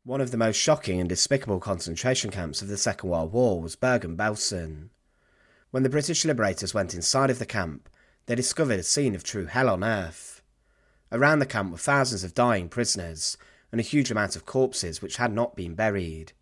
One of the most shocking and despicable concentration camps of the Second World War was Bergen-Belsen. When the British liberators went inside of the camp, they discovered a scene of true hell on earth. Around the camp were thousands of dying prisoners and a huge amount of corpses which had not been buried.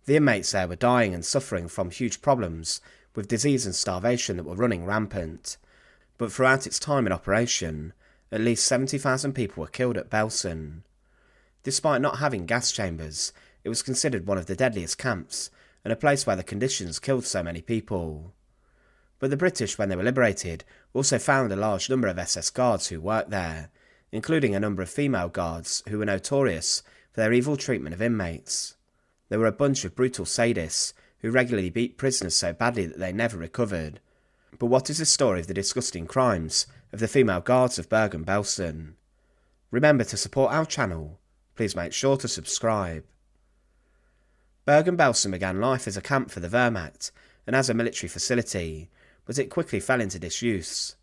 The inmates there were dying and suffering from huge problems with disease and starvation that were running rampant, but throughout its time in operation, at least 70,000 people were killed at Belsen. Despite not having gas chambers, it was considered one of the deadliest camps and a place where the conditions killed so many people. But the British, when they were liberated, also found a large number of SS guards who worked there, including a number of female guards who were notorious for their evil treatment of inmates. There were a bunch of brutal sadists who regularly beat prisoners so badly that they never recovered. But what is the story of the disgusting crimes of the female guards of Bergen-Belsen? Remember to support our channel. Please make sure to subscribe. Bergen-Belsen began life as a camp for the Wehrmacht and as a military facility, but it quickly fell into disuse.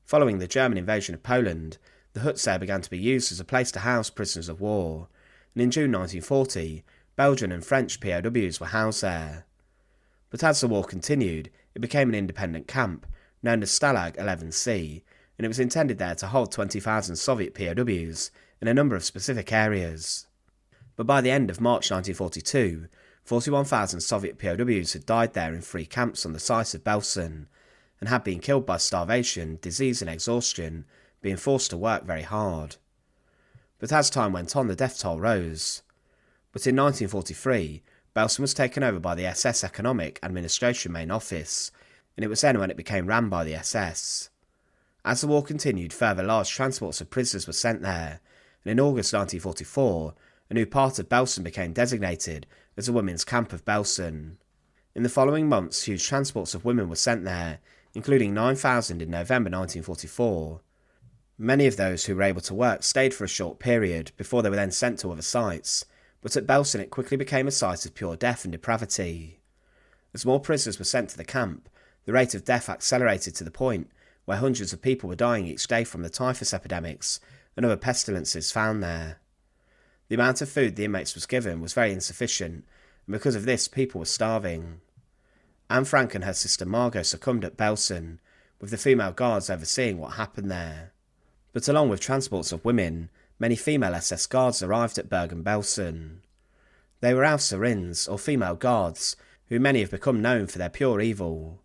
Following the German invasion of Poland, the huts there began to be used as a place to house prisoners of war, and in June 1940, Belgian and French POWs were housed there. But as the war continued, it became an independent camp, known as Stalag 11C, and it was intended there to hold 20,000 Soviet POWs in a number of specific areas. But by the end of March 1942, 41,000 Soviet POWs had died there in 3 camps on the site of Belsen, and had been killed by starvation, disease and exhaustion, being forced to work very hard. But as time went on, the death toll rose. But in 1943, Belsen was taken over by the SS Economic Administration Main Office, and it was then when it became run by the SS. As the war continued, further large transports of prisoners were sent there, and in August 1944, a new part of Belsen became designated as the Women's Camp of Belsen. In the following months, huge transports of women were sent there, including 9,000 in November 1944. Many of those who were able to work stayed for a short period before they were then sent to other sites, but at Belsen it quickly became a site of pure death and depravity. As more prisoners were sent to the camp, the rate of death accelerated to the point where hundreds of people were dying each day from the typhus epidemics and other pestilences found there. The amount of food the inmates was given was very insufficient, and because of this people were starving. Anne Frank and her sister Margot succumbed at Belsen, with the female guards overseeing what happened there. But along with transports of women, many female SS guards arrived at Bergen-Belsen. They were Ausserins, or female guards, who many have become known for their pure evil.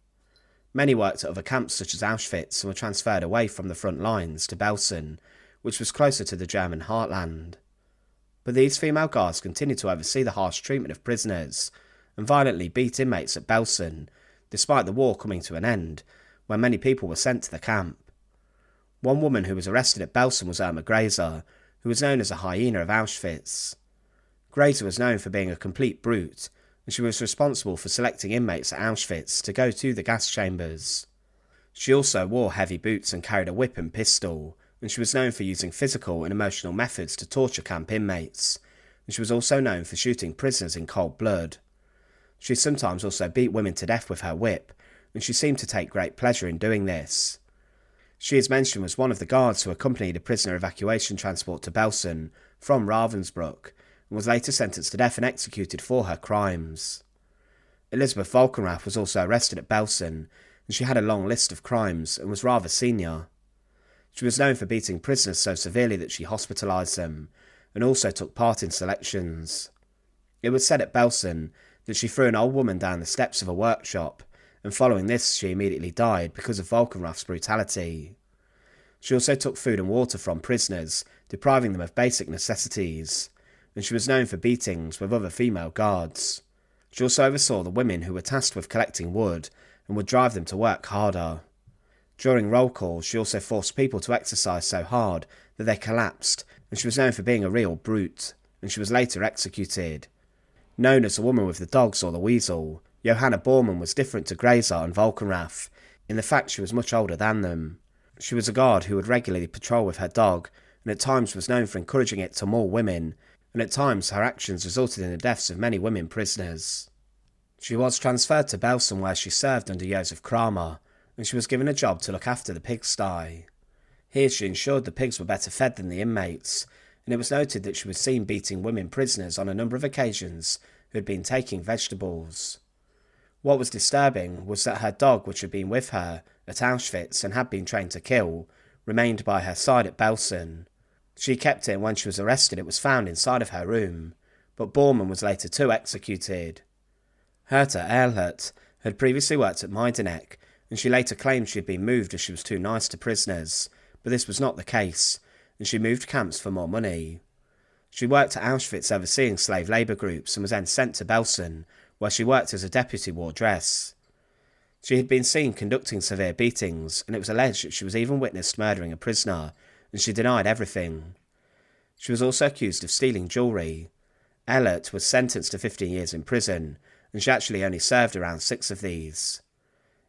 Many worked at other camps such as Auschwitz and were transferred away from the front lines to Belsen, which was closer to the German heartland. But these female guards continued to oversee the harsh treatment of prisoners, and violently beat inmates at Belsen, despite the war coming to an end, when many people were sent to the camp. One woman who was arrested at Belsen was Irma Grese, who was known as a hyena of Auschwitz. Grese was known for being a complete brute, and she was responsible for selecting inmates at Auschwitz to go to the gas chambers. She also wore heavy boots and carried a whip and pistol, and she was known for using physical and emotional methods to torture camp inmates, and she was also known for shooting prisoners in cold blood. She sometimes also beat women to death with her whip, and she seemed to take great pleasure in doing this. She is mentioned as one of the guards who accompanied a prisoner evacuation transport to Belsen from Ravensbruck, and was later sentenced to death and executed for her crimes. Elisabeth Volkenrath was also arrested at Belsen, and she had a long list of crimes and was rather senior. She was known for beating prisoners so severely that she hospitalised them, and also took part in selections. It was said at Belsen that she threw an old woman down the steps of a workshop, and following this she immediately died because of Volkenrath's brutality. She also took food and water from prisoners, depriving them of basic necessities, and she was known for beatings with other female guards. She also oversaw the women who were tasked with collecting wood, and would drive them to work harder. During roll calls, she also forced people to exercise so hard that they collapsed, and she was known for being a real brute, and she was later executed. Known as the woman with the dogs or the weasel, Johanna Bormann was different to Grazer and Volkenrath, in the fact she was much older than them. She was a guard who would regularly patrol with her dog, and at times was known for encouraging it to maul women, and at times her actions resulted in the deaths of many women prisoners. She was transferred to Belsen where she served under Josef Kramer, and she was given a job to look after the pigsty. Here she ensured the pigs were better fed than the inmates, and it was noted that she was seen beating women prisoners on a number of occasions who had been taking vegetables. What was disturbing was that her dog, which had been with her at Auschwitz and had been trained to kill, remained by her side at Belsen. She kept it, and when she was arrested it was found inside of her room, but Bormann was later too executed. Herta Ehrlich had previously worked at Majdanek, and she later claimed she had been moved as she was too nice to prisoners, but this was not the case, and she moved camps for more money. She worked at Auschwitz overseeing slave labour groups and was then sent to Belsen, where she worked as a deputy wardress. She had been seen conducting severe beatings, and it was alleged that she was even witnessed murdering a prisoner, and she denied everything. She was also accused of stealing jewellery. Ehlert was sentenced to 15 years in prison, and she actually only served around 6 of these.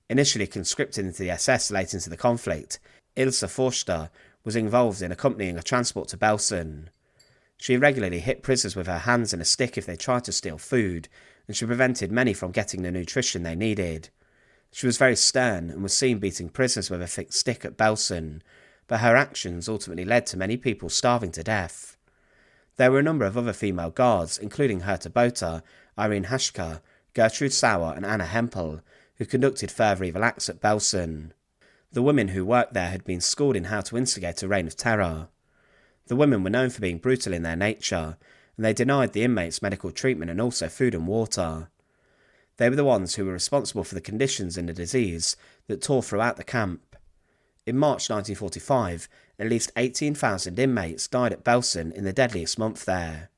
Initially conscripted into the SS late into the conflict, Ilse Forster was involved in accompanying a transport to Belsen. She regularly hit prisoners with her hands and a stick if they tried to steal food, and she prevented many from getting the nutrition they needed. She was very stern and was seen beating prisoners with a thick stick at Belsen, but her actions ultimately led to many people starving to death. There were a number of other female guards, including Herta Botha, Irene Haschka, Gertrude Sauer and Anna Hempel, who conducted further evil acts at Belsen. The women who worked there had been schooled in how to instigate a reign of terror. The women were known for being brutal in their nature, and they denied the inmates medical treatment and also food and water. They were the ones who were responsible for the conditions and the disease that tore throughout the camp. In March 1945, at least 18,000 inmates died at Belsen in the deadliest month there.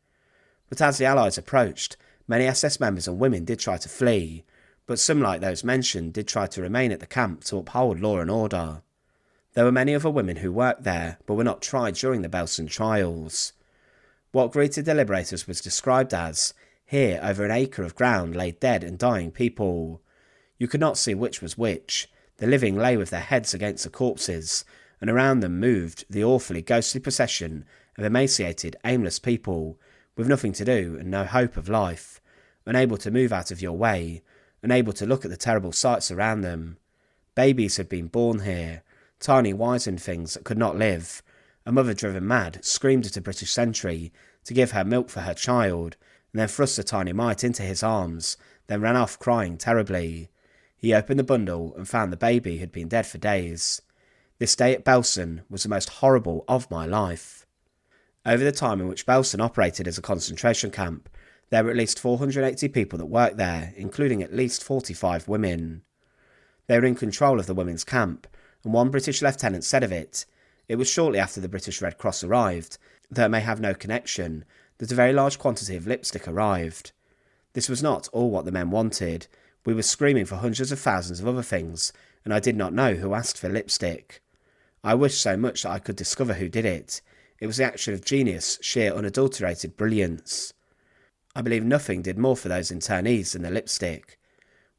But as the Allies approached, many SS members and women did try to flee, but some, like those mentioned, did try to remain at the camp to uphold law and order. There were many other women who worked there, but were not tried during the Belsen trials. What greeted the liberators was described as, "Here, over an acre of ground, lay dead and dying people. You could not see which was which. The living lay with their heads against the corpses, and around them moved the awfully ghostly procession of emaciated, aimless people, with nothing to do and no hope of life, unable to move out of your way, unable to look at the terrible sights around them. Babies had been born here, tiny wizened things that could not live. A mother driven mad screamed at a British sentry to give her milk for her child, and then thrust the tiny mite into his arms, then ran off crying terribly. He opened the bundle and found the baby had been dead for days. This day at Belsen was the most horrible of my life." Over the time in which Belsen operated as a concentration camp, there were at least 480 people that worked there, including at least 45 women. They were in control of the women's camp, and one British lieutenant said of it, "It was shortly after the British Red Cross arrived, though it may have no connection, that a very large quantity of lipstick arrived. This was not all what the men wanted. We were screaming for hundreds of thousands of other things, and I did not know who asked for lipstick. I wished so much that I could discover who did it. It was the action of genius, sheer unadulterated brilliance. I believe nothing did more for those internees than the lipstick.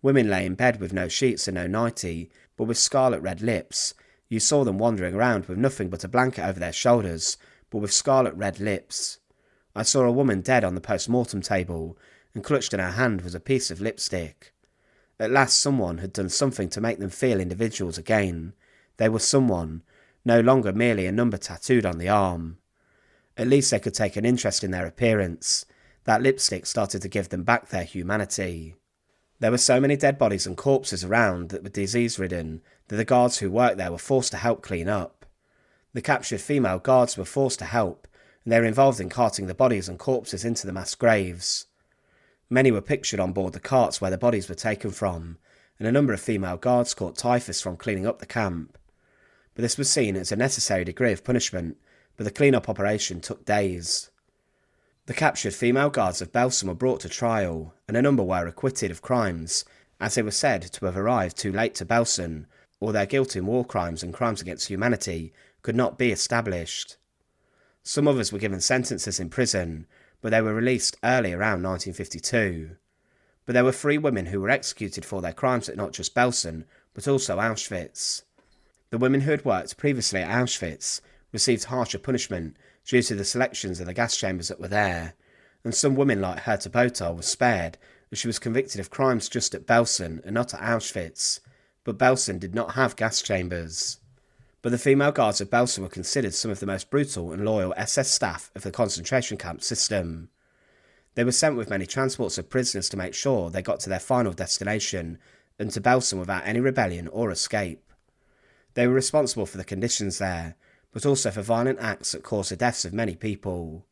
Women lay in bed with no sheets and no nightie, but with scarlet red lips. You saw them wandering around with nothing but a blanket over their shoulders, but with scarlet red lips. I saw a woman dead on the post-mortem table, and clutched in her hand was a piece of lipstick. At last someone had done something to make them feel individuals again. They were someone, no longer merely a number tattooed on the arm. At least they could take an interest in their appearance. That lipstick started to give them back their humanity. There were so many dead bodies and corpses around that were disease-ridden that the guards who worked there were forced to help clean up. The captured female guards were forced to help, and they were involved in carting the bodies and corpses into the mass graves. Many were pictured on board the carts where the bodies were taken from, and a number of female guards caught typhus from cleaning up the camp. But this was seen as a necessary degree of punishment, but the clean-up operation took days. The captured female guards of Belsen were brought to trial, and a number were acquitted of crimes, as they were said to have arrived too late to Belsen, or their guilt in war crimes and crimes against humanity could not be established. Some others were given sentences in prison, but they were released early around 1952. But there were 3 women who were executed for their crimes at not just Belsen, but also Auschwitz. The women who had worked previously at Auschwitz received harsher punishment due to the selections of the gas chambers that were there, and some women like Herta Botha were spared as she was convicted of crimes just at Belsen and not at Auschwitz, but Belsen did not have gas chambers. But the female guards of Belsen were considered some of the most brutal and loyal SS staff of the concentration camp system. They were sent with many transports of prisoners to make sure they got to their final destination and to Belsen without any rebellion or escape. They were responsible for the conditions there, but also for violent acts that caused the deaths of many people.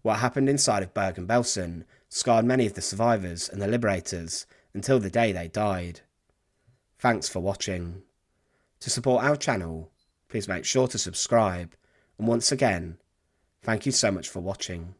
What happened inside of Bergen-Belsen scarred many of the survivors and the liberators until the day they died. Thanks for watching. To support our channel, please make sure to subscribe, and once again, thank you so much for watching.